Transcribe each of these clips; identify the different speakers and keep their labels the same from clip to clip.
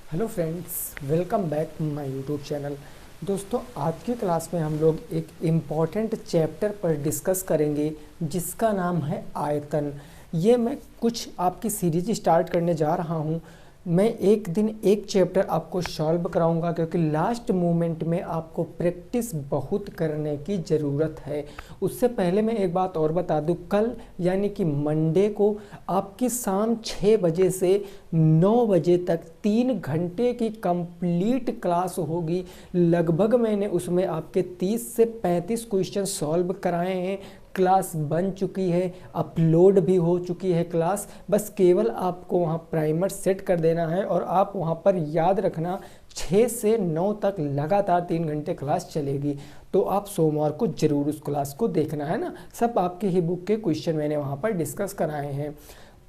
Speaker 1: Hello friends, welcome back to my YouTube channel. दोस्तों, आज की क्लास में हम लोग एक इम्पॉर्टेंट चैप्टर पर डिस्कस करेंगे जिसका नाम है आयतन। ये मैं कुछ आपकी सीरीज स्टार्ट करने जा रहा हूँ। मैं एक दिन एक चैप्टर आपको सॉल्व कराऊंगा क्योंकि लास्ट मोमेंट में आपको प्रैक्टिस बहुत करने की ज़रूरत है। उससे पहले मैं एक बात और बता दूं, कल यानी कि मंडे को आपकी शाम 6 बजे से 9 बजे तक 3 घंटे की कंप्लीट क्लास होगी। लगभग मैंने उसमें आपके 30 से 35 क्वेश्चन सॉल्व कराए हैं। क्लास बन चुकी है, अपलोड भी हो चुकी है क्लास। बस केवल आपको वहाँ प्राइमर सेट कर देना है और आप वहाँ पर याद रखना 6 से 9 तक लगातार 3 घंटे क्लास चलेगी। तो आप सोमवार को ज़रूर उस क्लास को देखना है ना। सब आपके ही बुक के क्वेश्चन मैंने वहाँ पर डिस्कस कराए हैं।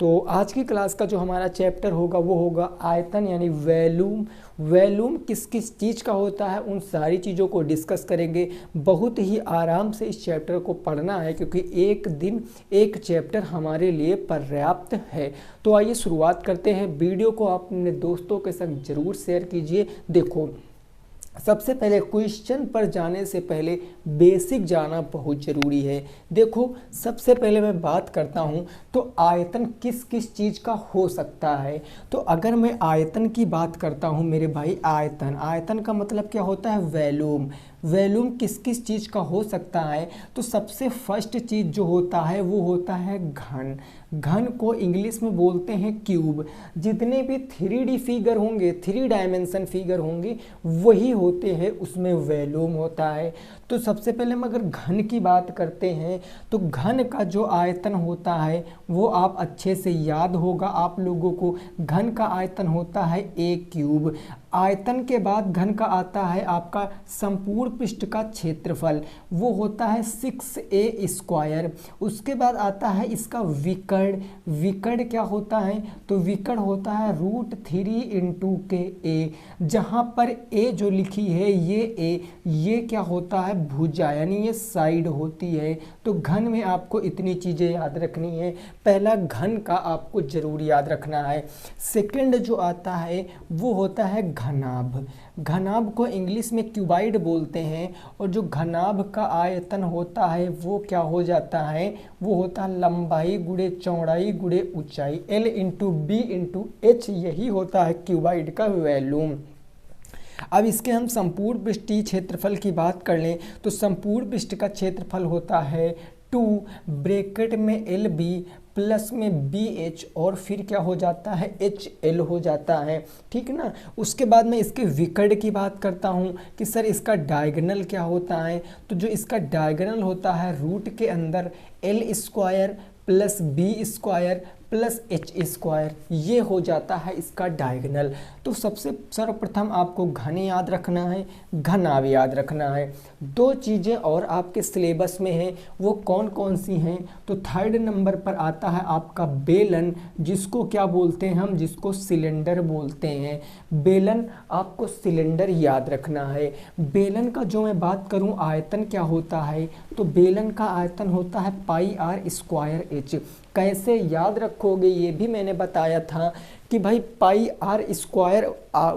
Speaker 1: तो आज की क्लास का जो हमारा चैप्टर होगा वो होगा आयतन यानी वॉल्यूम। वॉल्यूम किस किस चीज़ का होता है उन सारी चीज़ों को डिस्कस करेंगे। बहुत ही आराम से इस चैप्टर को पढ़ना है क्योंकि एक दिन एक चैप्टर हमारे लिए पर्याप्त है। तो आइए शुरुआत करते हैं। वीडियो को आप अपने दोस्तों के संग ज़रूर शेयर कीजिए। देखो, सबसे पहले क्वेश्चन पर जाने से पहले बेसिक जाना बहुत ज़रूरी है। देखो, सबसे पहले मैं बात करता हूँ तो आयतन किस किस चीज़ का हो सकता है। तो अगर मैं आयतन की बात करता हूँ मेरे भाई, आयतन का मतलब क्या होता है? वॉल्यूम। वॉल्यूम किस किस चीज़ का हो सकता है? तो सबसे फर्स्ट चीज़ जो होता है वो होता है घन। घन को इंग्लिश में बोलते हैं क्यूब। जितने भी 3D फिगर होंगे, 3 डायमेंशन फिगर होंगे, वही होते हैं उसमें वॉल्यूम होता है। तो सबसे पहले हम अगर घन की बात करते हैं तो घन का जो आयतन होता है वो आप अच्छे से याद होगा आप लोगों को। घन का आयतन होता है a क्यूब। आयतन के बाद घन का आता है आपका संपूर्ण पृष्ठ का क्षेत्रफल, वो होता है 6a स्क्वायर। उसके बाद आता है इसका विकर्ण। विकर्ण क्या होता है? तो विकर्ण होता है √3 × K a। जहाँ पर a जो लिखी है ये क्या होता है? भुजा, यानी ये साइड होती है। तो घन में आपको इतनी चीज़ें याद रखनी है। पहला घन का आपको जरूर याद रखना है। सेकंड जो आता है वो होता है घनाभ। घनाभ को इंग्लिश में क्यूबाइड बोलते हैं। और जो घनाभ का आयतन होता है वो क्या हो जाता है? वो होता है लंबाई गुणे चौड़ाई गुणे ऊंचाई, L × B × H। यही होता है क्यूबाइड का वॉल्यूम। अब इसके हम संपूर्ण पृष्ठीय क्षेत्रफल की बात कर लें तो संपूर्ण पृष्ठ का क्षेत्रफल होता है 2 ब्रैकेट में LB प्लस में BH और फिर क्या हो जाता है? HL हो जाता है। ठीक ना। उसके बाद मैं इसके विकर्ण की बात करता हूँ कि सर इसका डायगोनल क्या होता है। तो जो इसका डायगोनल होता है रूट के अंदर L² plus B² plus H², ये हो जाता है इसका डायगोनल। तो सबसे सर्वप्रथम आपको घन याद रखना है, घनाभ याद रखना है। 2 चीज़ें और आपके सिलेबस में हैं, वो कौन कौन सी हैं? तो 3rd नंबर पर आता है आपका बेलन, जिसको क्या बोलते हैं हम? जिसको सिलेंडर बोलते हैं। बेलन आपको सिलेंडर याद रखना है। बेलन का जो मैं बात करूं आयतन क्या होता है, तो बेलन का आयतन होता है πr²h। कैसे याद रखोगे ये भी मैंने बताया था कि भाई πr²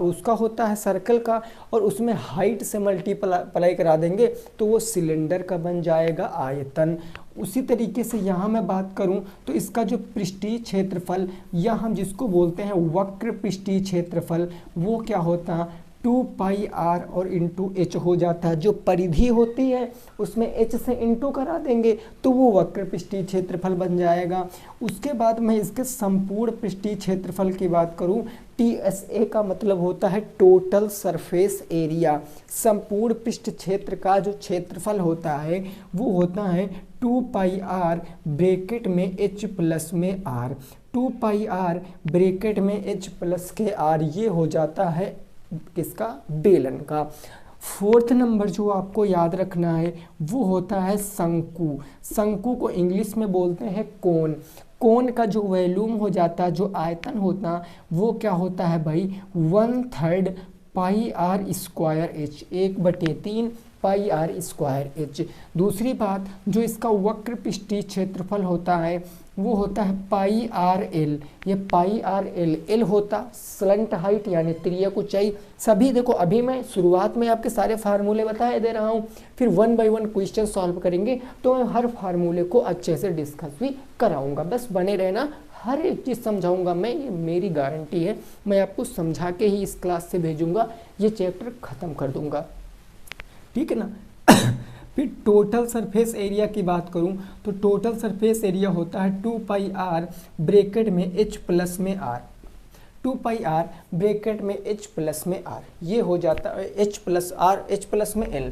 Speaker 1: उसका होता है सर्कल का, और उसमें हाइट से मल्टीप्लाई करा देंगे तो वो सिलेंडर का बन जाएगा आयतन। उसी तरीके से यहाँ मैं बात करूँ तो इसका जो पृष्ठीय क्षेत्रफल या हम जिसको बोलते हैं वक्र पृष्ठीय क्षेत्रफल, वो क्या होता है? 2πr और इंटू h हो जाता है। जो परिधि होती है उसमें h से इंटू करा देंगे तो वो वक्र पृष्ठीय क्षेत्रफल बन जाएगा। उसके बाद मैं इसके संपूर्ण पृष्ठीय क्षेत्रफल की बात करूं, TSA का मतलब होता है टोटल सरफेस एरिया। संपूर्ण पृष्ठ क्षेत्र का जो क्षेत्रफल होता है वो होता है 2πr ब्रैकेट में h प्लस में r। 2πr ब्रैकेट में h प्लस के r, ये हो जाता है किसका? बेलन का। 4th नंबर जो आपको याद रखना है वो होता है शंकु। शंकु को इंग्लिश में बोलते हैं कोन। कोन का जो वॉल्यूम हो जाता है, जो आयतन होता, वो क्या होता है भाई? 1/3 πr²h, 1/3 πr²h। दूसरी बात, जो इसका वक्र पृष्ठीय क्षेत्रफल होता है वो होता है पाई आर एल। ये पाई आर एल, एल होता स्लंट हाइट यानी तिर्यक ऊंचाई। सभी देखो अभी मैं शुरुआत में आपके सारे फार्मूले बताए दे रहा हूँ, फिर 1 बाय 1 क्वेश्चन सॉल्व करेंगे तो मैं हर फार्मूले को अच्छे से डिस्कस भी कराऊंगा। बस बने रहना, हर एक चीज़ समझाऊंगा मैं, ये मेरी गारंटी है। मैं आपको समझा के ही इस क्लास से भेजूंगा, ये चैप्टर ख़त्म कर दूंगा, ठीक है ना। फिर टोटल सरफेस एरिया की बात करूं तो टोटल सरफेस एरिया होता है 2 पाई आर ब्रैकेट में h प्लस में r, 2 पाई आर ब्रैकेट में h प्लस में r, ये हो जाता है h plus r, h plus में l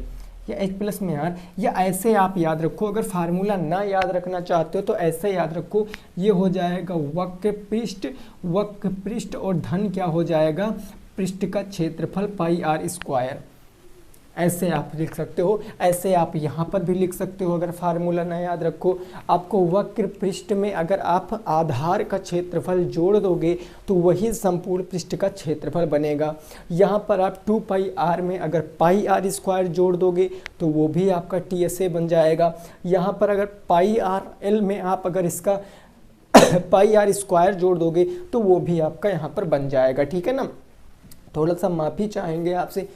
Speaker 1: या h प्लस में r। या ऐसे आप याद रखो, अगर फार्मूला ना याद रखना चाहते हो तो ऐसे याद रखो, ये हो जाएगा वक्र पृष्ठ और धन क्या हो जाएगा, पृष्ठ का क्षेत्रफल पाई आर स्क्वायर। ऐसे आप लिख सकते हो, ऐसे आप यहाँ पर भी लिख सकते हो। अगर फार्मूला ना याद रखो, आपको वक्र पृष्ठ में अगर आप आधार का क्षेत्रफल जोड़ दोगे तो वही संपूर्ण पृष्ठ का क्षेत्रफल बनेगा। यहाँ पर आप 2 पाई आर में अगर पाई आर स्क्वायर जोड़ दोगे तो वो भी आपका TSA बन जाएगा। यहाँ पर अगर पाई आर एल में आप अगर इसका पाई आर स्क्वायर जोड़ दोगे तो वो भी आपका यहाँ पर बन जाएगा, ठीक है ना। थोड़ा सा माफ़ी चाहेंगे आपसे,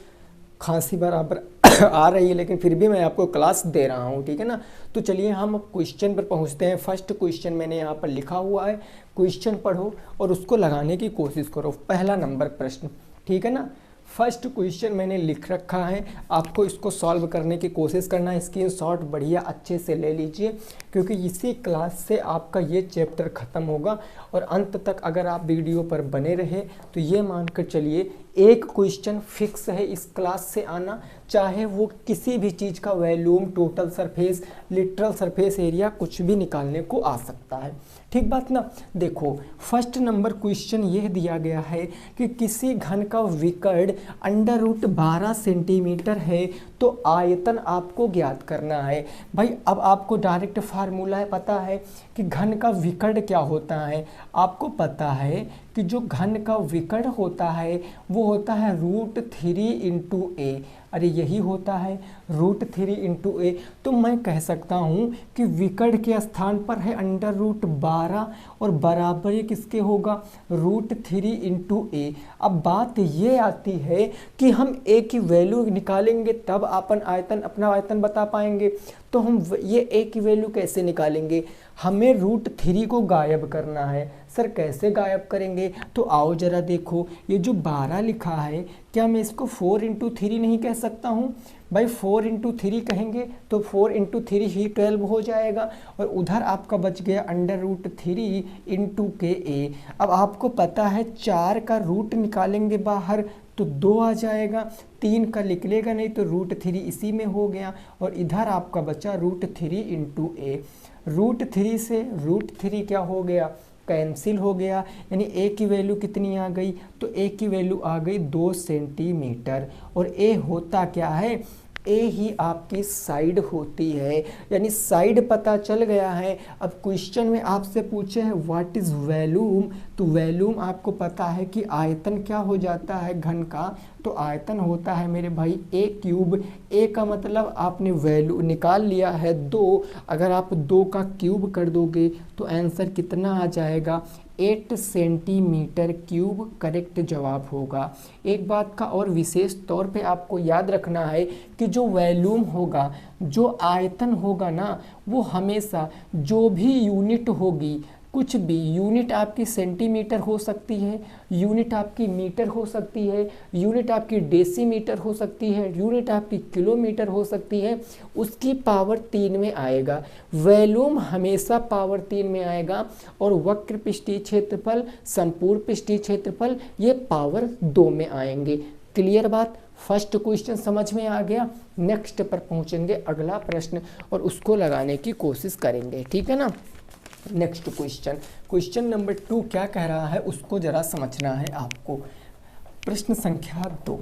Speaker 1: खांसी बराबर आ रही है लेकिन फिर भी मैं आपको क्लास दे रहा हूँ, ठीक है ना। तो चलिए हम अब क्वेश्चन पर पहुँचते हैं। फर्स्ट क्वेश्चन मैंने यहाँ पर लिखा हुआ है, क्वेश्चन पढ़ो और उसको लगाने की कोशिश करो। पहला नंबर प्रश्न, ठीक है ना। फर्स्ट क्वेश्चन मैंने लिख रखा है, आपको इसको सॉल्व करने की कोशिश करना है। स्क्रीनशॉट बढ़िया अच्छे से ले लीजिए क्योंकि इसी क्लास से आपका ये चैप्टर ख़त्म होगा और अंत तक अगर आप वीडियो पर बने रहे तो ये मानकर चलिए एक क्वेश्चन फिक्स है इस क्लास से आना, चाहे वो किसी भी चीज़ का volume, total surface, literal surface area कुछ भी निकालने को आ सकता है, ठीक बात ना। देखो फर्स्ट नंबर क्वेश्चन यह दिया गया है कि किसी घन का विकर्ण √12 सेंटीमीटर है तो आयतन आपको ज्ञात करना है। भाई अब आपको डायरेक्ट फार्मूला है, पता है कि घन का विकर्ण क्या होता है। आपको पता है कि जो घन का विकर्ण होता है वो होता है √3 × a। अरे यही होता है √3 × a। तो मैं कह सकता हूँ कि विकर्ण के स्थान पर है √12 और बराबर ये किसके होगा, √3 × a। अब बात ये आती है कि हम a की वैल्यू निकालेंगे तब अपन आयतन, अपना आयतन बता पाएंगे। तो हम ये a की वैल्यू कैसे निकालेंगे, हमें √3 को गायब करना है। सर कैसे गायब करेंगे, तो आओ जरा देखो, ये जो 12 लिखा है क्या मैं इसको 4 × 3 नहीं कह सकता हूँ। भाई 4 × 3 कहेंगे तो 4 × 3 ही 12 हो जाएगा और उधर आपका बच गया √3 × ka। अब आपको पता है 4 का रूट निकालेंगे बाहर तो 2 आ जाएगा, 3 का निकलेगा नहीं तो √3 इसी में हो गया और इधर आपका बचा √3 × a। √3 से √3 क्या हो गया, कैंसिल हो गया, यानी a की वैल्यू कितनी आ गई, तो a की वैल्यू आ गई 2 सेंटीमीटर। और a होता क्या है, ए ही आपकी साइड होती है, यानी साइड पता चल गया है। अब क्वेश्चन में आपसे पूछे हैं व्हाट इज़ वॉल्यूम, तो वॉल्यूम आपको पता है कि आयतन क्या हो जाता है घन का, तो आयतन होता है मेरे भाई a³। a का मतलब आपने वैल्यू निकाल लिया है 2, अगर आप 2 का क्यूब कर दोगे तो आंसर कितना आ जाएगा, 8 सेंटीमीटर क्यूब करेक्ट जवाब होगा। एक बात का और विशेष तौर पे आपको याद रखना है कि जो वॉल्यूम होगा, जो आयतन होगा ना, वो हमेशा जो भी यूनिट होगी, कुछ भी यूनिट आपकी सेंटीमीटर हो सकती है, यूनिट आपकी मीटर हो सकती है, यूनिट आपकी डेसीमीटर हो सकती है, यूनिट आपकी किलोमीटर हो सकती है, उसकी पावर 3 में आएगा। वॉल्यूम हमेशा पावर 3 में आएगा और वक्र पृष्ठीय क्षेत्रफल, संपूर्ण पृष्ठीय क्षेत्रफल ये पावर 2 में आएंगे। क्लियर बात, फर्स्ट क्वेश्चन समझ में आ गया। नेक्स्ट पर पहुंचेंगे, अगला प्रश्न और उसको लगाने की कोशिश करेंगे, ठीक है ना। नेक्स्ट क्वेश्चन नंबर 2 क्या कह रहा है उसको जरा समझना है आपको। प्रश्न संख्या 2,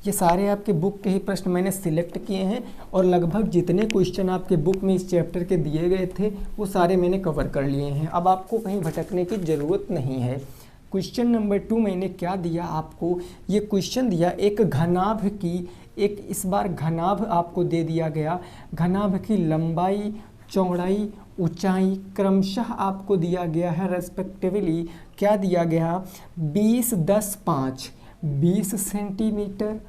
Speaker 1: ये सारे आपके बुक के ही प्रश्न मैंने सिलेक्ट किए हैं और लगभग जितने क्वेश्चन आपके बुक में इस चैप्टर के दिए गए थे वो सारे मैंने कवर कर लिए हैं। अब आपको कहीं भटकने की ज़रूरत नहीं है। क्वेश्चन नंबर 2 मैंने क्या दिया आपको, ये क्वेश्चन दिया एक घनाभ की, एक इस बार घनाभ आपको दे दिया गया, घनाभ की लंबाई, चौड़ाई ऊंचाई क्रमशः आपको दिया गया है रेस्पेक्टिवली, क्या दिया गया, 20, 10, 5, 20 सेंटीमीटर,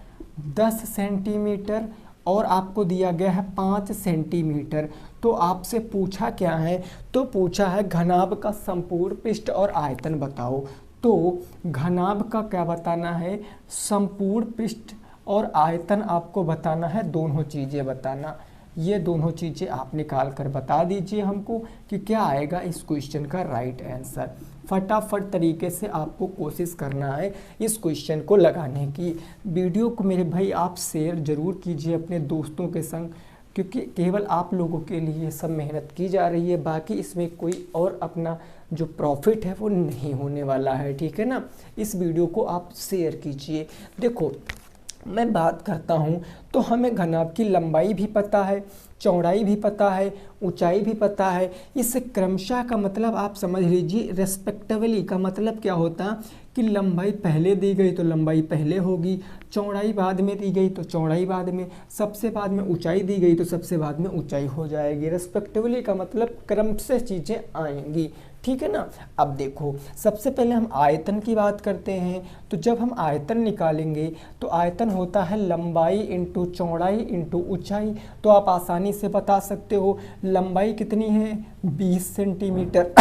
Speaker 1: 10 सेंटीमीटर और आपको दिया गया है 5 सेंटीमीटर। तो आपसे पूछा क्या है, तो पूछा है घनाभ का संपूर्ण पृष्ठ और आयतन बताओ। तो घनाभ का क्या बताना है, संपूर्ण पृष्ठ और आयतन आपको बताना है, दोनों चीज़ें बताना। ये दोनों चीज़ें आप निकाल कर बता दीजिए हमको कि क्या आएगा इस क्वेश्चन का राइट आंसर। फटाफट तरीके से आपको कोशिश करना है इस क्वेश्चन को लगाने की। वीडियो को मेरे भाई आप शेयर ज़रूर कीजिए अपने दोस्तों के संग, क्योंकि केवल आप लोगों के लिए सब मेहनत की जा रही है, बाकी इसमें कोई और अपना जो प्रॉफिट है वो नहीं होने वाला है, ठीक है ना। इस वीडियो को आप शेयर कीजिए। देखो मैं बात करता हूँ तो हमें घनाभ की लंबाई भी पता है, चौड़ाई भी पता है, ऊंचाई भी पता है। इस क्रमशः का मतलब आप समझ लीजिए, रेस्पेक्टिवली का मतलब क्या होता कि लंबाई पहले दी गई तो लंबाई पहले होगी, चौड़ाई बाद में दी गई तो चौड़ाई बाद में, सबसे बाद में ऊंचाई दी गई तो सबसे बाद में ऊंचाई हो जाएगी। रेस्पेक्टिवली का मतलब क्रम से चीज़ें आएंगी, ठीक है ना। अब देखो सबसे पहले हम आयतन की बात करते हैं। तो जब हम आयतन निकालेंगे तो आयतन होता है लंबाई इंटू चौड़ाई इंटू ऊंचाई। तो आप आसानी से बता सकते हो लंबाई कितनी है 20 सेंटीमीटर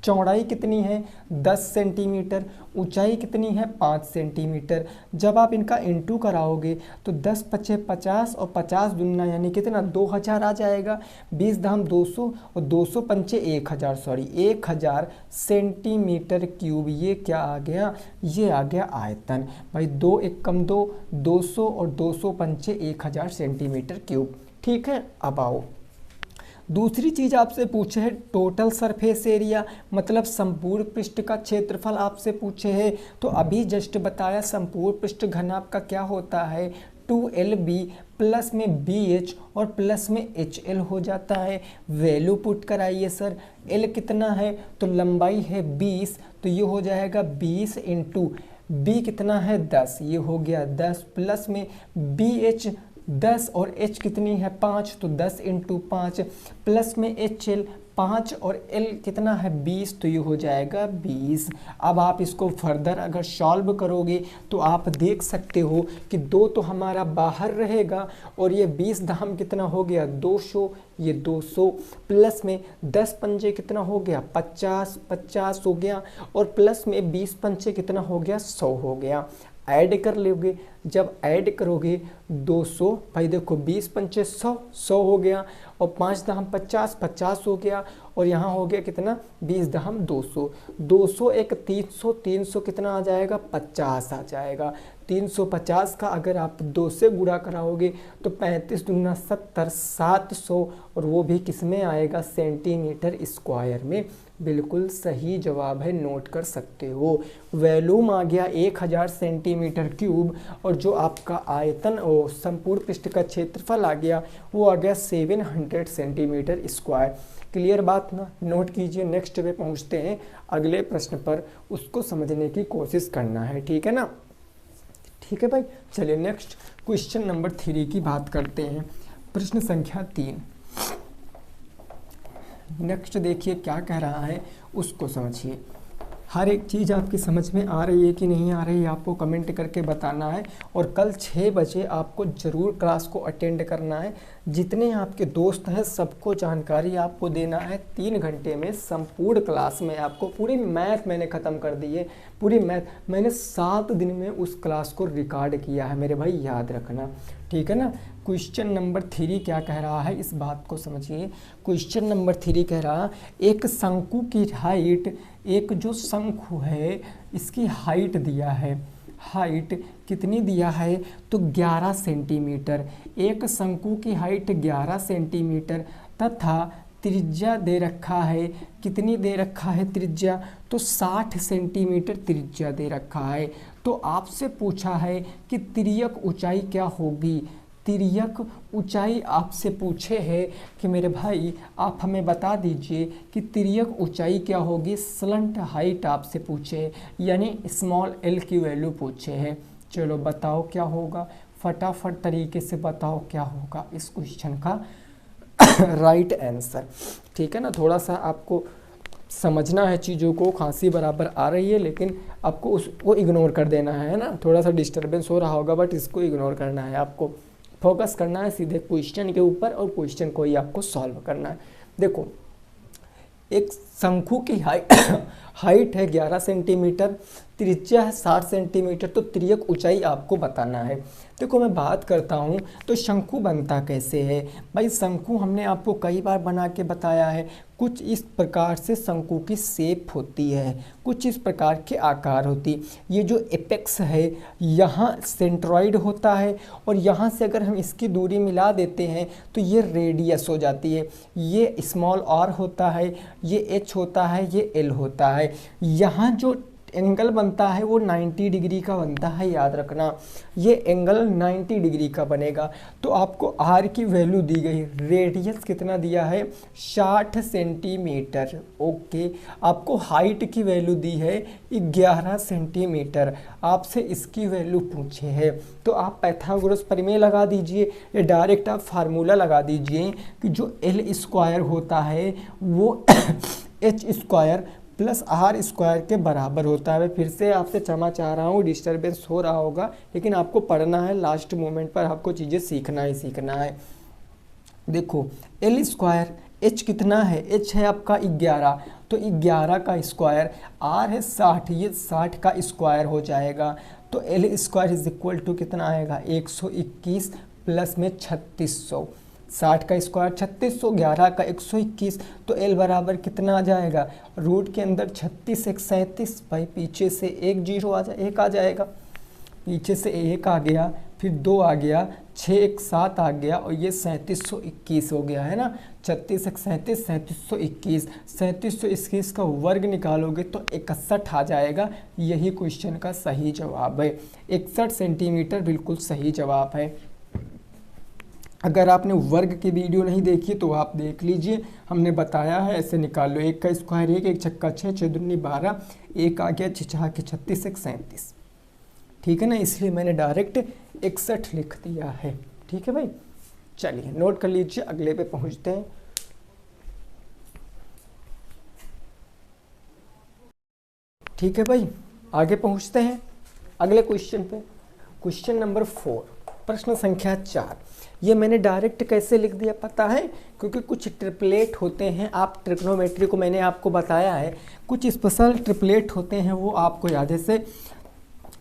Speaker 1: चौड़ाई कितनी है 10 सेंटीमीटर, ऊंचाई कितनी है 5 सेंटीमीटर। जब आप इनका इंटू कराओगे तो 10 पचे 50 और 50 दुना यानी कितना 2000 आ जाएगा। 20 धाम 200 और 200 पंचे 1000, सॉरी 1000 सेंटीमीटर क्यूब। ये क्या आ गया, ये आ गया आयतन। भाई 2 एकम 2, 200 और 200 पंचे 1000 सेंटीमीटर क्यूब, ठीक है। अब आओ दूसरी चीज़ आपसे पूछे है टोटल सरफेस एरिया, मतलब संपूर्ण पृष्ठ का क्षेत्रफल आपसे पूछे है। तो अभी जस्ट बताया संपूर्ण पृष्ठ घनाभ का क्या होता है 2LB प्लस में BH और प्लस में HL हो जाता है। वैल्यू पुट कराइए सर, L कितना है तो लंबाई है 20, तो ये हो जाएगा 20 इंटू B कितना है 10, ये हो गया 10 प्लस में BH 10 और H कितनी है 5, तो 10 इंटू 5 प्लस में HL 5 और L कितना है 20, तो ये हो जाएगा 20। अब आप इसको फर्दर अगर सॉल्व करोगे तो आप देख सकते हो कि 2 तो हमारा बाहर रहेगा और ये 20 धाम कितना हो गया 200, ये 200 प्लस में 10 पंजे कितना हो गया 50, 50 हो गया और प्लस में 20 पंजे कितना हो गया 100 हो गया। ऐड कर लोगे, जब ऐड करोगे 200, भाई देखो 20 पंचे 100, 100 हो गया और 5 दहम 50, 50 हो गया और यहाँ हो गया कितना 20 दहम 200, 200 एक 300, 300 कितना आ जाएगा 50 आ जाएगा। 350 का अगर आप 2 से गुणा कराओगे तो 35 दूना 70, 700 और वो भी किस में आएगा सेंटीमीटर स्क्वायर में। बिल्कुल सही जवाब है, नोट कर सकते हो। वॉल्यूम आ गया 1000 सेंटीमीटर क्यूब और जो आपका आयतन और संपूर्ण पृष्ठ का क्षेत्रफल आ गया वो आ गया 700 सेंटीमीटर स्क्वायर। क्लियर बात ना, नोट कीजिए। नेक्स्ट पे पहुंचते हैं अगले प्रश्न पर, उसको समझने की कोशिश करना है, ठीक है ना। ठीक है भाई, चलिए नेक्स्ट क्वेश्चन नंबर 3 की बात करते हैं। प्रश्न संख्या 3 नेक्स्ट देखिए क्या कह रहा है उसको समझिए। हर एक चीज़ आपकी समझ में आ रही है कि नहीं आ रही है आपको कमेंट करके बताना है और कल 6 बजे आपको ज़रूर क्लास को अटेंड करना है। जितने आपके दोस्त हैं सबको जानकारी आपको देना है। 3 घंटे में संपूर्ण क्लास में आपको पूरी मैथ मैंने ख़त्म कर दी है। पूरी मैथ मैंने 7 दिन में उस क्लास को रिकॉर्ड किया है मेरे भाई, याद रखना, ठीक है ना। क्वेश्चन नंबर 3 क्या कह रहा है इस बात को समझिए। क्वेश्चन नंबर 3 कह रहा एक शंकु की हाइट, एक जो शंकु है इसकी हाइट दिया है, हाइट कितनी दिया है तो 11 सेंटीमीटर। एक शंकु की हाइट 11 सेंटीमीटर तथा त्रिज्या दे रखा है, कितनी दे रखा है त्रिज्या तो 60 सेंटीमीटर त्रिज्या दे रखा है। तो आपसे पूछा है कि तिर्यक ऊंचाई क्या होगी। तिर्यक ऊंचाई आपसे पूछे है कि मेरे भाई आप हमें बता दीजिए कि तिर्यक ऊंचाई क्या होगी। स्लंट हाइट आपसे पूछे है, यानी स्मॉल l की वैल्यू पूछे है। चलो बताओ क्या होगा, फटाफट तरीके से बताओ क्या होगा इस क्वेश्चन का राइट आंसर। ठीक है ना, थोड़ा सा आपको समझना है चीज़ों को, खांसी बराबर आ रही है लेकिन आपको उसको इग्नोर कर देना है ना, थोड़ा सा डिस्टरबेंस हो रहा होगा बट इसको इग्नोर करना है, आपको फोकस करना है सीधे क्वेश्चन के ऊपर और क्वेश्चन को ही आपको सॉल्व करना है। देखो एक शंकु की हाइट है 11 सेंटीमीटर, त्रिज्या है 60 सेंटीमीटर, तो त्रियक ऊंचाई आपको बताना है। देखो मैं बात करता हूँ तो शंकु बनता कैसे है भाई। शंकु हमने आपको कई बार बना के बताया है, कुछ इस प्रकार से शंकु की शेप होती है, कुछ इस प्रकार के आकार होती। ये जो एपेक्स है यहाँ सेंट्रॉइड होता है और यहाँ से अगर हम इसकी दूरी मिला देते हैं तो ये रेडियस हो जाती है। ये स्मॉल r होता है, ये h होता है, ये l होता है। यहाँ जो एंगल बनता है वो 90 डिग्री का बनता है, याद रखना ये एंगल 90 डिग्री का बनेगा। तो आपको r की वैल्यू दी गई, रेडियस कितना दिया है 60 सेंटीमीटर। ओके, आपको हाइट की वैल्यू दी है 11 सेंटीमीटर, आपसे इसकी वैल्यू पूछे है तो आप पाइथागोरस प्रमेय लगा दीजिए या डायरेक्ट आप फार्मूला लगा दीजिए कि जो l स्क्वायर होता है वो h square plus R square के बराबर होता है। फिर से आपसे क्षमा चाह रहा हूँ, डिस्टरबेंस हो रहा होगा लेकिन आपको पढ़ना है, लास्ट मोमेंट पर आपको चीज़ें सीखना ही सीखना है। देखो एल स्क्वायर, एच कितना है, एच है आपका 11, तो 11 का स्क्वायर, आर है 60, ये 60 का स्क्वायर हो जाएगा। तो L square is equal to कितना आएगा 121 प्लस में 3600, 60 का स्क्वायर 3600, 11 का 121, तो L बराबर कितना आ जाएगा, रूट के अंदर 36 1 37, भाई पीछे से एक जीरो आ जाए, एक आ जाएगा, पीछे से एक आ गया, फिर 2 आ गया, 6 1 7 आ गया और ये 3721 हो गया है ना। 36 1 37, 3721, 3721 का वर्ग निकालोगे तो 61 आ जाएगा। यही क्वेश्चन का सही जवाब है, 61 सेंटीमीटर बिल्कुल सही जवाब है। अगर आपने वर्ग की वीडियो नहीं देखी तो आप देख लीजिए, हमने बताया है ऐसे निकाल लो, एक का स्क्वायर 1, एक छक्का 6, 6 दूनी 12, एक आ गया 6 6 के 36 1 37। ठीक है ना, इसलिए मैंने डायरेक्ट 61 लिख दिया है। ठीक है भाई, चलिए नोट कर लीजिए, अगले पे पहुंचते हैं। ठीक है भाई, आगे पहुंचते हैं अगले क्वेश्चन पे। क्वेश्चन नंबर 4, प्रश्न संख्या 4। ये मैंने डायरेक्ट कैसे लिख दिया पता है, क्योंकि कुछ ट्रिपलेट होते हैं, आप ट्रिग्नोमेट्री को मैंने आपको बताया है, कुछ स्पेशल ट्रिपलेट होते हैं वो आपको याद है, से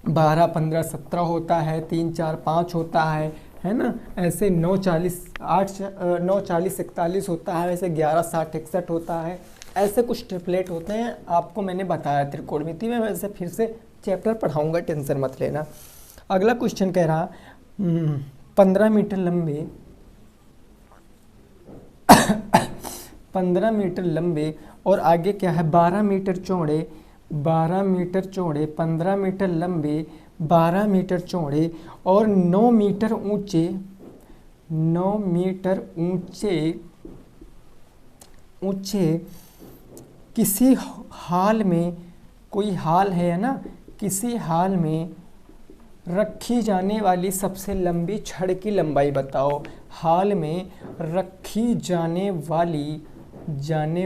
Speaker 1: 12 15 17 होता है, 3 4 5 होता है ना, ऐसे 9 40 8 9 40 41 होता है, ऐसे 11 60 61 होता है, ऐसे कुछ ट्रिपलेट होते हैं, आपको मैंने बताया त्रिकोणमिति में। वैसे फिर से चैप्टर पढ़ाऊँगा, टेंशन मत लेना। अगला क्वेश्चन कह रहा 15 मीटर लंबे 15 मीटर लंबे और आगे क्या है 12 मीटर चौड़े, 12 मीटर चौड़े, 15 मीटर लंबे, 12 मीटर चौड़े और 9 मीटर ऊंचे, 9 मीटर ऊंचे किसी हाल में, कोई हाल है ना, किसी हाल में रखी जाने वाली सबसे लंबी छड़ की लंबाई बताओ। हाल में रखी जाने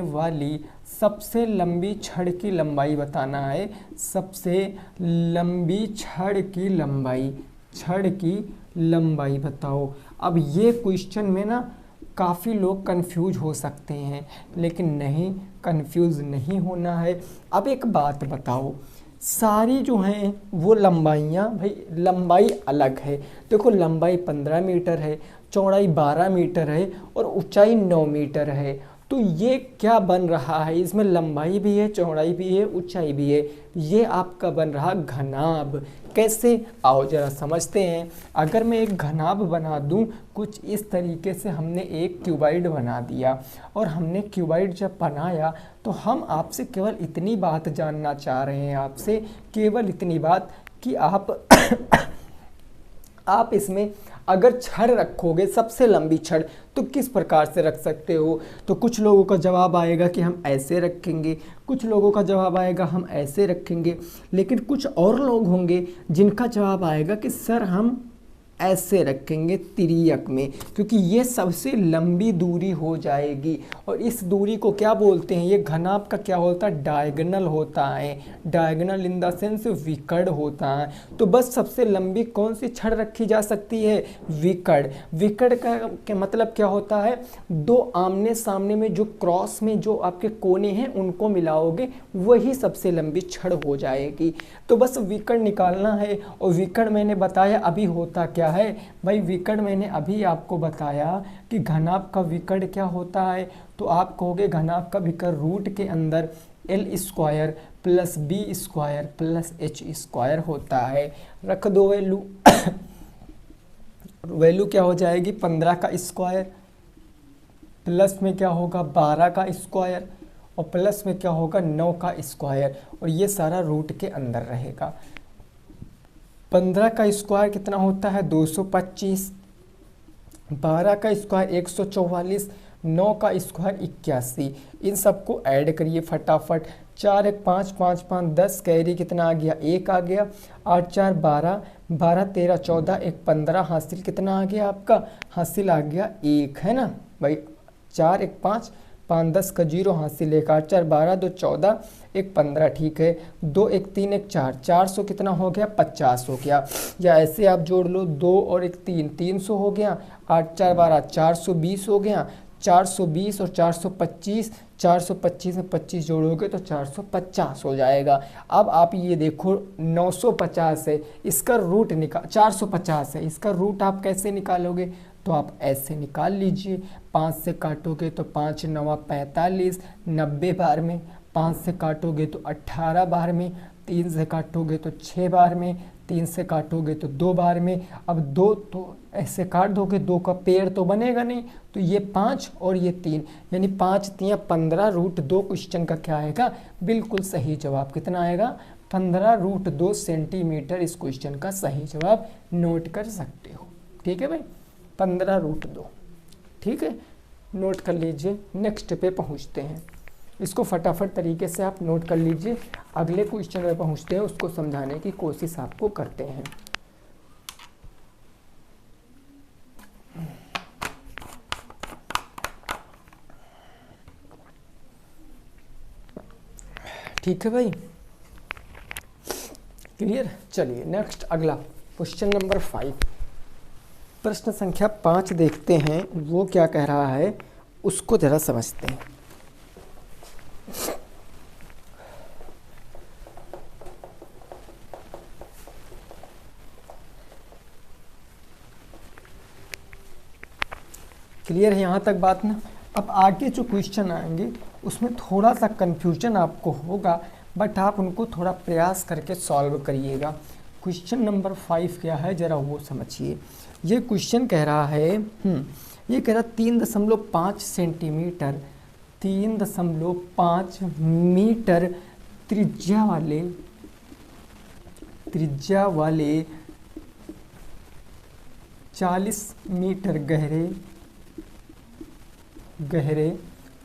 Speaker 1: वाली सबसे लंबी छड़ की लंबाई बताना है, सबसे लंबी छड़ की लंबाई बताओ। अब ये क्वेश्चन में ना काफ़ी लोग कंफ्यूज हो सकते हैं, लेकिन नहीं, कंफ्यूज नहीं होना है। अब एक बात बताओ, सारी जो हैं वो लंबाइयाँ, भाई लंबाई अलग है। देखो लंबाई 15 मीटर है, चौड़ाई 12 मीटर है और ऊंचाई 9 मीटर है, तो ये क्या बन रहा है, इसमें लंबाई भी है, चौड़ाई भी है, ऊंचाई भी है, ये आपका बन रहा घनाभ। कैसे, आओ जरा समझते हैं। अगर मैं एक घनाभ बना दूं कुछ इस तरीके से, हमने एक क्यूबाइड बना दिया और हमने क्यूबाइड जब बनाया तो हम आपसे केवल इतनी बात जानना चाह रहे हैं, आपसे केवल इतनी बात कि आप इसमें अगर छड़ रखोगे सबसे लंबी छड़ तो किस प्रकार से रख सकते हो। तो कुछ लोगों का जवाब आएगा कि हम ऐसे रखेंगे, कुछ लोगों का जवाब आएगा हम ऐसे रखेंगे, लेकिन कुछ और लोग होंगे जिनका जवाब आएगा कि सर हम ऐसे रखेंगे तिर्यक में, क्योंकि ये सबसे लंबी दूरी हो जाएगी। और इस दूरी को क्या बोलते हैं, ये घनाभ का क्या होता है, डायगोनल होता है। डायगोनल इन द सेंस विकर्ण होता है। तो बस सबसे लंबी कौन सी छड़ रखी जा सकती है, विकर्ण। विकर्ण का मतलब क्या होता है, दो आमने सामने में जो क्रॉस में जो आपके कोने हैं उनको मिलाओगे वही सबसे लंबी छड़ हो जाएगी। तो बस विकर्ण निकालना है। और विकर्ण मैंने बताया अभी होता क्या है भाई, विकर्ण मैंने अभी आपको बताया कि घनाभ का विकर्ण क्या होता है। तो आप कहोगे घनाभ का विकर्ण रूट के अंदर L square plus B square plus H square होता है। रख दो वैल्यू वैल्यू क्या हो जाएगी, 15 का स्क्वायर प्लस में क्या होगा 12 का स्क्वायर और प्लस में क्या होगा 9 का स्क्वायर, और ये सारा रूट के अंदर रहेगा। 15 का स्क्वायर कितना होता है 225, 12 का स्क्वायर 144, 9 का स्क्वायर 81। इन सबको ऐड करिए फटाफट। 4 1 5 5 5 10 कैरी कितना आ गया 1 आ गया। 8 4 12, 12 13 14 1 15, हासिल कितना आ गया आपका, हासिल आ गया 1, है ना भाई। 4 1 5 5 10 का 0 हासिल 1, 8 4 12 2 14 1 15, ठीक है। 2 1 3 1 4, 400 कितना हो गया 50 हो गया। या ऐसे आप जोड़ लो 2 और 1 3, 300 हो गया। 8 4 12 420 हो गया। 420 और 425, 425 में 25 जोड़ोगे तो 450 हो जाएगा। अब आप ये देखो 950 है, इसका रूट 450 है, इसका रूट आप कैसे निकालोगे, तो आप ऐसे निकाल लीजिए। 5 से काटोगे तो 5 9 45, 90 बार में। 5 से काटोगे तो 18 बार में। 3 से काटोगे तो 6 बार में। 3 से काटोगे तो 2 बार में। अब 2 तो ऐसे काट दोगे, 2 का पेड़ तो बनेगा नहीं, तो ये 5 और ये 3, यानी 5 3 15 रूट 2 क्वेश्चन का क्या आएगा, बिल्कुल सही जवाब कितना आएगा 15 रूट 2 सेंटीमीटर। इस क्वेश्चन का सही जवाब नोट कर सकते हो, ठीक है भाई, 15 रूट 2, ठीक है, नोट कर लीजिए। नेक्स्ट पे पहुंचते हैं, इसको फटाफट तरीके से आप नोट कर लीजिए। अगले क्वेश्चन पे पहुंचते हैं, उसको समझाने की कोशिश आपको करते हैं। ठीक है भाई, क्लियर। चलिए नेक्स्ट अगला क्वेश्चन नंबर 5, प्रश्न संख्या 5 देखते हैं, वो क्या कह रहा है उसको जरा समझते हैं। क्लियर है यहाँ तक बात ना। अब आगे जो क्वेश्चन आएंगे उसमें थोड़ा सा कंफ्यूजन आपको होगा, बट आप उनको थोड़ा प्रयास करके सॉल्व करिएगा। क्वेश्चन नंबर 5 क्या है जरा वो समझिए। ये क्वेश्चन कह रहा है ये कह रहा 3.5 सेंटीमीटर 3.5 मीटर त्रिज्या वाले 40 मीटर गहरे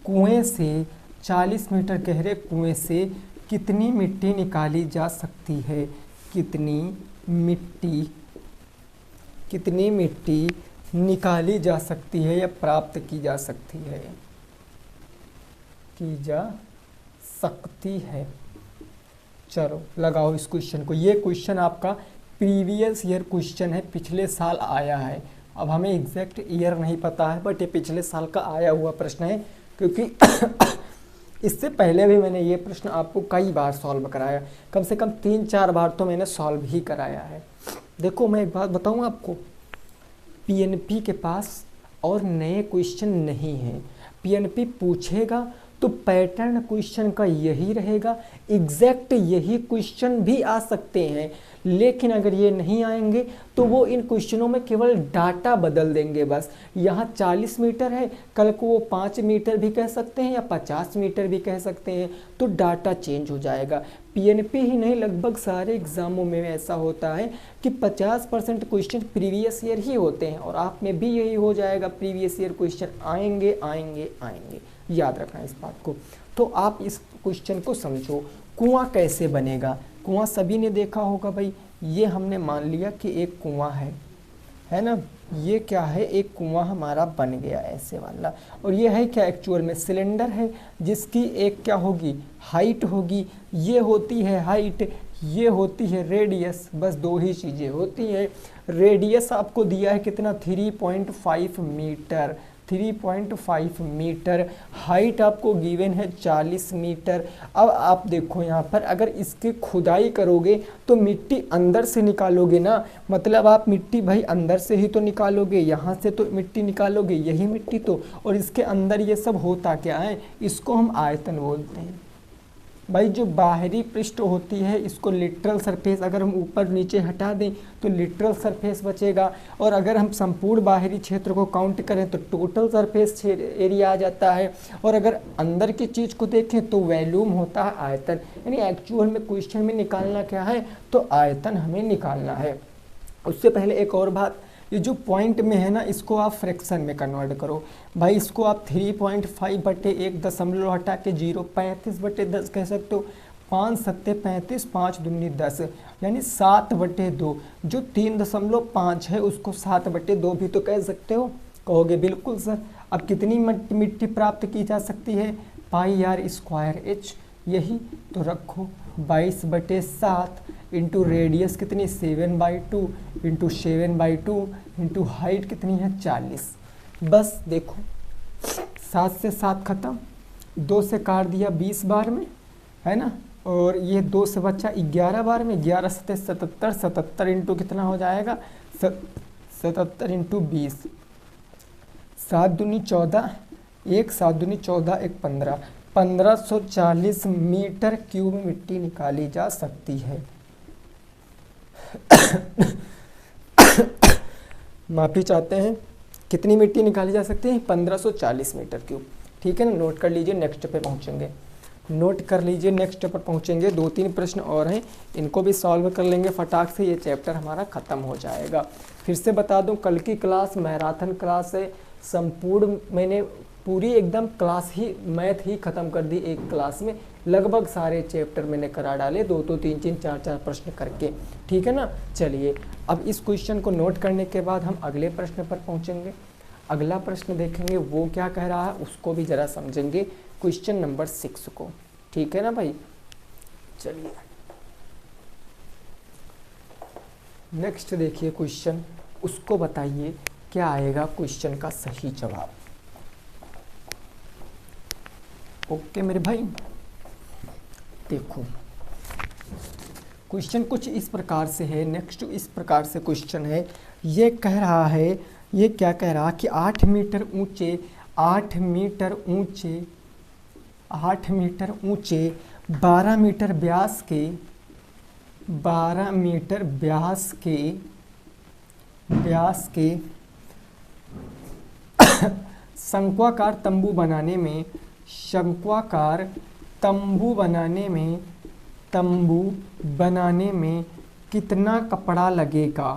Speaker 1: कुएं से 40 मीटर गहरे कुएं से कितनी मिट्टी निकाली जा सकती है, कितनी मिट्टी निकाली जा सकती है या प्राप्त की जा सकती है। चलो लगाओ इस क्वेश्चन को। ये क्वेश्चन आपका प्रीवियस ईयर क्वेश्चन है, पिछले साल आया है। अब हमें एग्जैक्ट ईयर नहीं पता है, बट ये पिछले साल का आया हुआ प्रश्न है, क्योंकि इससे पहले भी मैंने ये प्रश्न आपको कई बार सॉल्व कराया, कम से कम 3-4 बार तो मैंने सॉल्व ही कराया है। देखो मैं एक बात बताऊं आपको, पीएनपी के पास और नए क्वेश्चन नहीं है। पीएनपी पूछेगा तो पैटर्न क्वेश्चन का यही रहेगा, एग्जैक्ट यही क्वेश्चन भी आ सकते हैं, लेकिन अगर ये नहीं आएंगे तो वो इन क्वेश्चनों में केवल डाटा बदल देंगे। बस यहाँ 40 मीटर है, कल को वो 5 मीटर भी कह सकते हैं या 50 मीटर भी कह सकते हैं, तो डाटा चेंज हो जाएगा। पीएनपी ही नहीं, लगभग सारे एग्जामों में ऐसा होता है कि 50% क्वेश्चन प्रीवियस ईयर ही होते हैं, और आप में भी यही हो जाएगा, प्रीवियस ईयर क्वेश्चन आएंगे आएंगे आएंगे, याद रखना इस बात को। तो आप इस क्वेश्चन को समझो, कुआं कैसे बनेगा। कुआं सभी ने देखा होगा भाई, ये हमने मान लिया कि एक कुआं है है ना। ये क्या है, एक कुआं हमारा बन गया ऐसे वाला। और ये है क्या, एक्चुअल में सिलेंडर है जिसकी एक क्या होगी, हाइट होगी। ये होती है हाइट, ये होती है रेडियस, बस दो ही चीज़ें होती हैं। रेडियस आपको दिया है कितना, 3.5 मीटर, 3.5 मीटर। हाइट आपको गिवन है 40 मीटर। अब आप देखो यहाँ पर, अगर इसकी खुदाई करोगे तो मिट्टी अंदर से निकालोगे ना, मतलब आप मिट्टी भाई अंदर से ही तो निकालोगे, यहाँ से तो मिट्टी निकालोगे, यही मिट्टी तो। और इसके अंदर ये सब होता क्या है, इसको हम आयतन बोलते हैं भाई। जो बाहरी पृष्ठ होती है इसको लिटरल सरफेस, अगर हम ऊपर नीचे हटा दें तो लिटरल सरफेस बचेगा। और अगर हम संपूर्ण बाहरी क्षेत्र को काउंट करें तो टोटल सरफेस एरिया आ जाता है। और अगर अंदर की चीज़ को देखें तो वॉल्यूम होता है आयतन। यानी एक्चुअल में क्वेश्चन में निकालना क्या है, तो आयतन हमें निकालना है। उससे पहले एक और बात, ये जो पॉइंट में है ना, इसको आप फ्रैक्शन में कन्वर्ट करो भाई। इसको आप 3.5/1 दशमलव हटा के 0, 35/10 कह सकते हो। 5 सत्ते 35, 5 दूनी 10, यानी 7/2। जो 3.5 है उसको 7/2 भी तो कह सकते हो। कहोगे बिल्कुल सर। अब कितनी मिट्टी प्राप्त की जा सकती है, πr²h, यही तो रखो 22/7 इंटू रेडियस कितनी 7/2 इंटू 7/2 इंटू हाइट कितनी है 40। बस देखो 7 से 7 खत्म, 2 से काट दिया 20 बार में, है ना। और ये 2 से बचा 11 बार में, 11 सत्ते 77, 77 इंटू कितना हो जाएगा 77 इंटू 20, 7 दूनी 14, 1 7 दूनी 14, 1 15, 1540 मीटर क्यूब मिट्टी निकाली जा सकती है। माफ़ी चाहते हैं, कितनी मिट्टी निकाली जा सकती है, 1540 मीटर क्यूब। ठीक है ना, नोट कर लीजिए, नेक्स्ट पे पहुंचेंगे। नोट कर लीजिए, नेक्स्ट पर पहुंचेंगे। 2-3 प्रश्न और हैं, इनको भी सॉल्व कर लेंगे फटाक से, ये चैप्टर हमारा ख़त्म हो जाएगा। फिर से बता दूं, कल की क्लास मैराथन क्लास है, संपूर्ण मैंने पूरी एकदम क्लास ही मैथ ही ख़त्म कर दी एक क्लास में। लगभग सारे चैप्टर मैंने करा डाले, 2-2, 3-3, 4-4 प्रश्न करके। ठीक है ना। चलिए अब इस क्वेश्चन को नोट करने के बाद हम अगले प्रश्न पर पहुंचेंगे। अगला प्रश्न देखेंगे वो क्या कह रहा है, उसको भी ज़रा समझेंगे, क्वेश्चन नंबर 6 को। ठीक है ना भाई। चलिए नेक्स्ट देखिए क्वेश्चन, उसको बताइए क्या आएगा क्वेश्चन का सही जवाब। ओके मेरे भाई, देखो क्वेश्चन कुछ इस प्रकार से है। नेक्स्ट इस प्रकार से क्वेश्चन है, ये कह रहा है, ये क्या कह रहा कि 8 मीटर ऊंचे 8 मीटर ऊंचे 8 मीटर ऊंचे 12 मीटर व्यास के 12 मीटर व्यास के शंक्वाकार तंबू बनाने में तंबू बनाने में कितना कपड़ा लगेगा,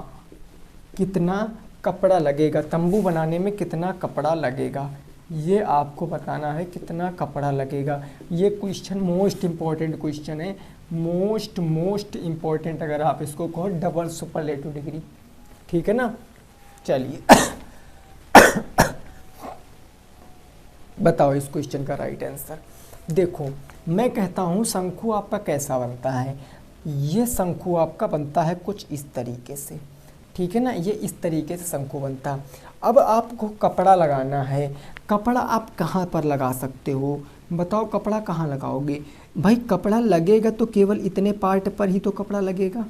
Speaker 1: कितना कपड़ा लगेगा, तंबू बनाने में कितना कपड़ा लगेगा, ये आपको बताना है कितना कपड़ा लगेगा। ये क्वेश्चन मोस्ट इम्पॉर्टेंट क्वेश्चन है, मोस्ट इम्पॉर्टेंट, अगर आप इसको कहो डबल सुपरलेटिव डिग्री। ठीक है ना। चलिए बताओ इस क्वेश्चन का राइट आंसर। देखो मैं कहता हूँ शंकु आपका कैसा बनता है, ये शंकु आपका बनता है कुछ इस तरीके से। ठीक है ना, ये इस तरीके से शंकु बनता है। अब आपको कपड़ा लगाना है, कपड़ा आप कहाँ पर लगा सकते हो, बताओ कपड़ा कहाँ लगाओगे भाई। कपड़ा लगेगा तो केवल इतने पार्ट पर ही तो कपड़ा लगेगा,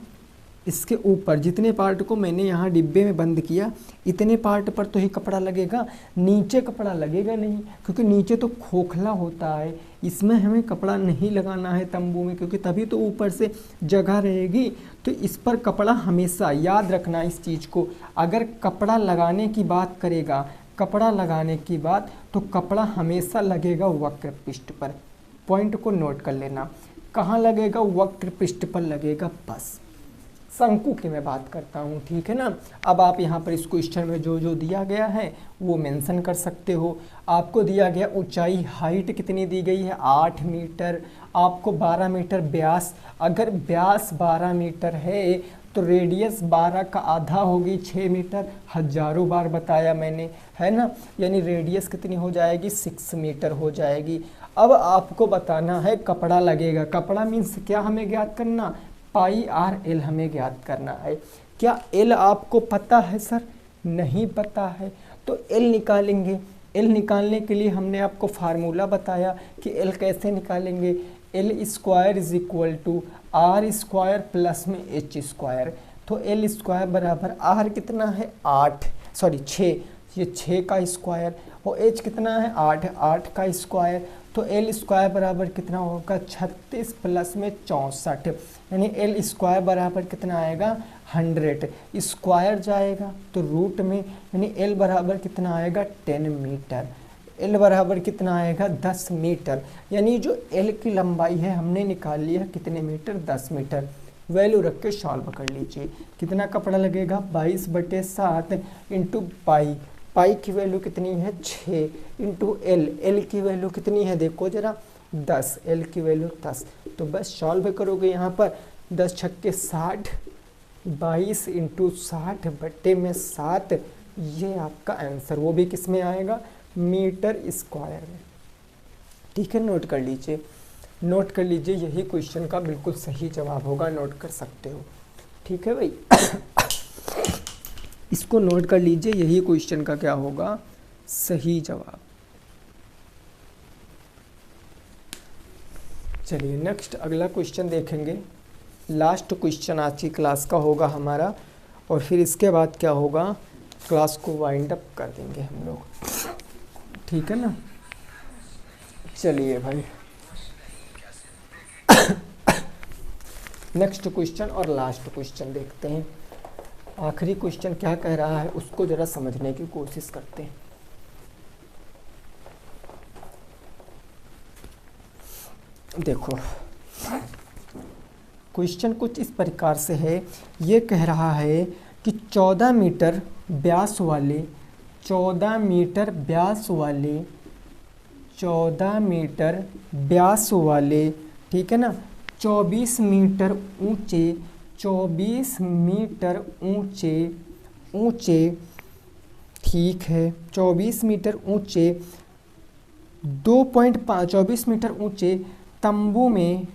Speaker 1: इसके ऊपर जितने पार्ट को मैंने यहाँ डिब्बे में बंद किया इतने पार्ट पर तो ही कपड़ा लगेगा, नीचे कपड़ा लगेगा नहीं, क्योंकि नीचे तो खोखला होता है, इसमें हमें कपड़ा नहीं लगाना है तंबू में, क्योंकि तभी तो ऊपर से जगह रहेगी। तो इस पर कपड़ा हमेशा याद रखना इस चीज़ को। अगर कपड़ा लगाने की बात करेगा, कपड़ा लगाने की बात, तो कपड़ा हमेशा लगेगा वक्र पृष्ठ पर। पॉइंट को नोट कर लेना, कहाँ लगेगा, वक्र पृष्ठ पर लगेगा। बस शंकु की मैं बात करता हूँ। ठीक है ना। अब आप यहाँ पर इस क्वेश्चन में जो जो दिया गया है वो मेंशन कर सकते हो। आपको दिया गया ऊंचाई, हाइट कितनी दी गई है 8 मीटर, आपको 12 मीटर व्यास, अगर व्यास 12 मीटर है तो रेडियस 12 का आधा होगी 6 मीटर, हजारों बार बताया मैंने, है ना। यानी रेडियस कितनी हो जाएगी, 6 मीटर हो जाएगी। अब आपको बताना है कपड़ा लगेगा। कपड़ा मीन्स क्या हमें ज्ञात करना, पाई आर एल हमें ज्ञात करना है। क्या एल आपको पता है सर? नहीं पता है तो एल निकालेंगे। एल निकालने के लिए हमने आपको फार्मूला बताया कि एल कैसे निकालेंगे। L square is equal to R square plus में एच स्क्वायर। तो एल स्क्वायर बराबर आर कितना है 6, ये 6 का स्क्वायर, और एच कितना है 8 का स्क्वायर। तो एल स्क्वायर बराबर कितना होगा 36 प्लस में 64, यानी एल स्क्वायर बराबर कितना आएगा 100। स्क्वायर जाएगा तो रूट में, यानी एल बराबर कितना आएगा 10 मीटर। एल बराबर कितना आएगा 10 मीटर। यानी जो एल की लंबाई है हमने निकाल लिया कितने मीटर, 10 मीटर। वैल्यू रख के सॉल्व कर लीजिए। कितना कपड़ा लगेगा 22/7 इंटू पाई। पाई की वैल्यू कितनी है 6 इंटू एल। एल की वैल्यू कितनी है देखो जरा 10, एल की वैल्यू 10। तो बस सॉल्व करोगे यहाँ पर 10 छक्के 60, 22 इंटू 60 बटे में 7, ये आपका आंसर, वो भी किस में आएगा, मीटर स्क्वायर में। ठीक है, नोट कर लीजिए, नोट कर लीजिए, यही क्वेश्चन का बिल्कुल सही जवाब होगा, नोट कर सकते हो। ठीक है भाई इसको नोट कर लीजिए, यही क्वेश्चन का क्या होगा, सही जवाब। चलिए नेक्स्ट अगला क्वेश्चन देखेंगे। लास्ट क्वेश्चन आज की क्लास का होगा हमारा, और फिर इसके बाद क्या होगा, क्लास को वाइंड अप कर देंगे हम लोग। ठीक है ना। चलिए भाई नेक्स्ट क्वेश्चन और लास्ट क्वेश्चन देखते हैं। आखिरी क्वेश्चन क्या कह रहा है उसको जरा समझने की कोशिश करते हैं। देखो क्वेश्चन कुछ इस प्रकार से है, ये कह रहा है कि 14 मीटर व्यास वाले 14 मीटर व्यास वाले 14 मीटर व्यास वाले, ठीक है ना, 24 मीटर ऊंचे 24 मीटर ऊंचे, ठीक है, 24 मीटर ऊंचे 24 मीटर ऊंचे तंबू में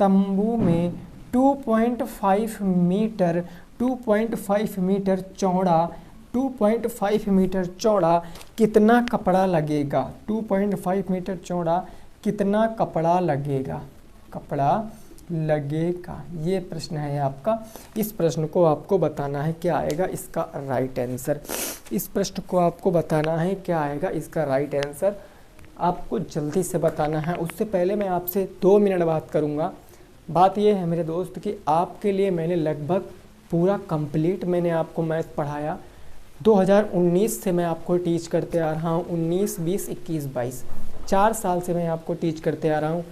Speaker 1: 2.5 मीटर चौड़ा 2.5 मीटर चौड़ा कितना कपड़ा लगेगा। 2.5 मीटर चौड़ा कितना कपड़ा लगेगा, ये प्रश्न है आपका। इस प्रश्न को आपको बताना है क्या आएगा इसका राइट आंसर। इस प्रश्न को आपको बताना है क्या आएगा इसका राइट आंसर, आपको जल्दी से बताना है। उससे पहले मैं आपसे 2 मिनट बात करूंगा। बात ये है मेरे दोस्त कि आपके लिए मैंने लगभग पूरा कंप्लीट मैंने आपको मैथ पढ़ाया। 2019 से मैं आपको टीच करते आ रहा हूँ, 19, 20, 21, 22, 4 साल से मैं आपको टीच करते आ रहा हूँ।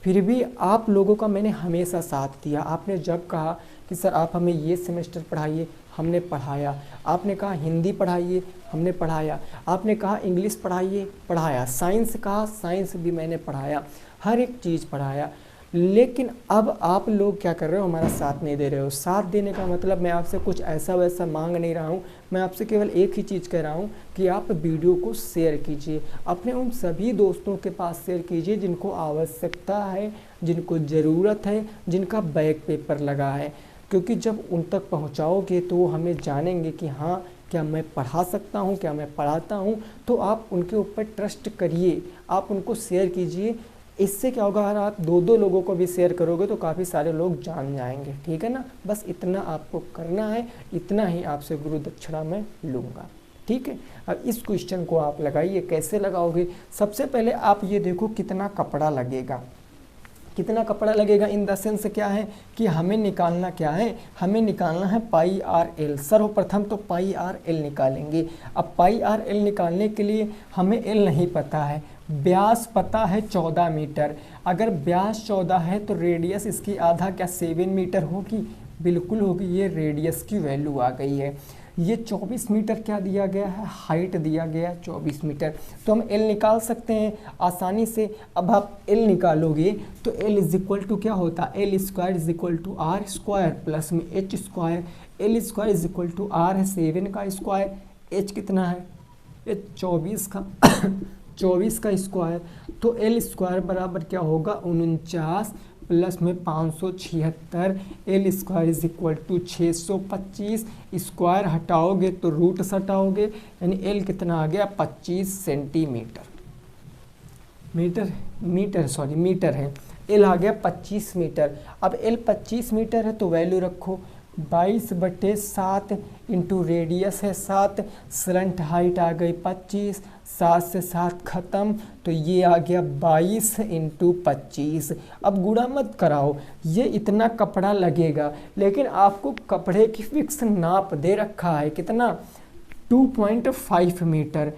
Speaker 1: फिर भी आप लोगों का मैंने हमेशा साथ दिया। आपने जब कहा कि सर आप हमें ये सेमेस्टर पढ़ाइए, हमने पढ़ाया। आपने कहा हिंदी पढ़ाइए, हमने पढ़ाया। आपने कहा इंग्लिश पढ़ाइए, पढ़ाया। साइंस कहा, साइंस भी मैंने पढ़ाया, हर एक चीज़ पढ़ाया। लेकिन अब आप लोग क्या कर रहे हो, हमारा साथ नहीं दे रहे हो। साथ देने का मतलब मैं आपसे कुछ ऐसा वैसा मांग नहीं रहा हूँ, मैं आपसे केवल एक ही चीज़ कह रहा हूँ कि आप वीडियो को शेयर कीजिए, अपने उन सभी दोस्तों के पास शेयर कीजिए जिनको आवश्यकता है, जिनको ज़रूरत है, जिनका बैक पेपर लगा है। क्योंकि जब उन तक पहुँचाओगे तो वो हमें जानेंगे कि हाँ क्या मैं पढ़ा सकता हूँ, क्या मैं पढ़ाता हूँ। तो आप उनके ऊपर ट्रस्ट करिए, आप उनको शेयर कीजिए। इससे क्या होगा, अगर आप 2-2 लोगों को भी शेयर करोगे तो काफ़ी सारे लोग जान जाएंगे। ठीक है ना, बस इतना आपको करना है, इतना ही आपसे गुरु दक्षिणा मैं लूँगा। ठीक है, अब इस क्वेश्चन को आप लगाइए। कैसे लगाओगे, सबसे पहले आप ये देखो कितना कपड़ा लगेगा। कितना कपड़ा लगेगा इन द सेंस क्या है कि हमें निकालना क्या है, हमें निकालना है पाई आर एल। सर्वप्रथम तो पाई आर एल निकालेंगे। अब पाई आर एल निकालने के लिए हमें एल नहीं पता है, व्यास पता है 14 मीटर। अगर व्यास 14 है तो रेडियस इसकी आधा क्या 7 मीटर होगी, बिल्कुल होगी। ये रेडियस की वैल्यू आ गई है। ये 24 मीटर क्या दिया गया है, हाइट दिया गया है 24 मीटर। तो हम एल निकाल सकते हैं आसानी से। अब आप एल निकालोगे तो एल इज इक्वल टू क्या होता है, L square is equal to R square plus में H square. L square is equal to R है 7 का स्क्वायर, एच कितना है, एच 24 का 24 का स्क्वायर। तो एल स्क्वायर बराबर क्या होगा 49 प्लस में 576। L square is equal to 625। Square हटाओगे तो रूट हटाओगे, यानी एल कितना आ गया 25 सेंटीमीटर। मीटर है। एल आ गया 25 मीटर। अब एल 25 मीटर है तो वैल्यू रखो 22/7 इंटू रेडियस है 7, स्लंट हाइट आ गई 25, 7 से 7 खत्म, तो ये आ गया 22 इंटू 25। अब गुणा मत कराओ, ये इतना कपड़ा लगेगा, लेकिन आपको कपड़े की फिक्स नाप दे रखा है कितना 2.5 मीटर।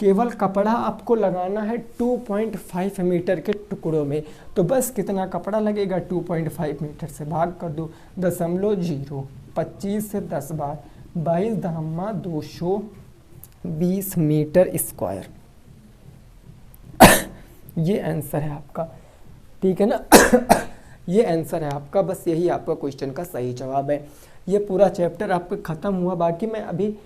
Speaker 1: केवल कपड़ा आपको लगाना है 2.5 मीटर के टुकड़ों में। तो बस कितना कपड़ा लगेगा 2.5 मीटर से भाग कर दो 0.0, 25 से 10 बार 22,220 मीटर स्क्वायर। ये आंसर है आपका, ठीक है ना। ये आंसर है आपका, बस यही आपका क्वेश्चन का सही जवाब है। ये पूरा चैप्टर आपका ख़त्म हुआ। बाकी मैं अभी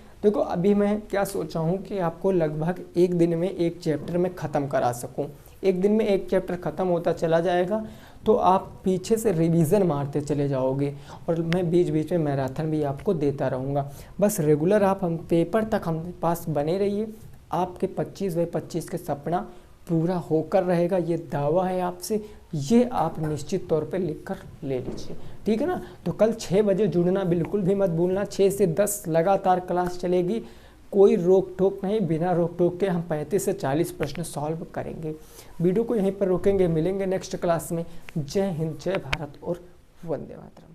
Speaker 1: मैं क्या सोचा हूँ कि आपको लगभग एक दिन में एक चैप्टर में ख़त्म करा सकूँ। एक दिन में एक चैप्टर ख़त्म होता चला जाएगा तो आप पीछे से रिवीज़न मारते चले जाओगे, और मैं बीच बीच में मैराथन भी आपको देता रहूँगा। बस रेगुलर आप हम पेपर तक हम पास बने रहिए, आपके 25/25 के सपना पूरा होकर रहेगा, ये दावा है आपसे। ये आप निश्चित तौर पे लिख कर ले लीजिए, ठीक है ना। तो कल 6 बजे जुड़ना बिल्कुल भी मत भूलना। 6 से 10 लगातार क्लास चलेगी, कोई रोक टोक नहीं, बिना रोक टोक के हम 35 से 40 प्रश्न सॉल्व करेंगे। वीडियो को यहीं पर रोकेंगे, मिलेंगे नेक्स्ट क्लास में। जय हिंद, जय भारत और वंदे मातरम।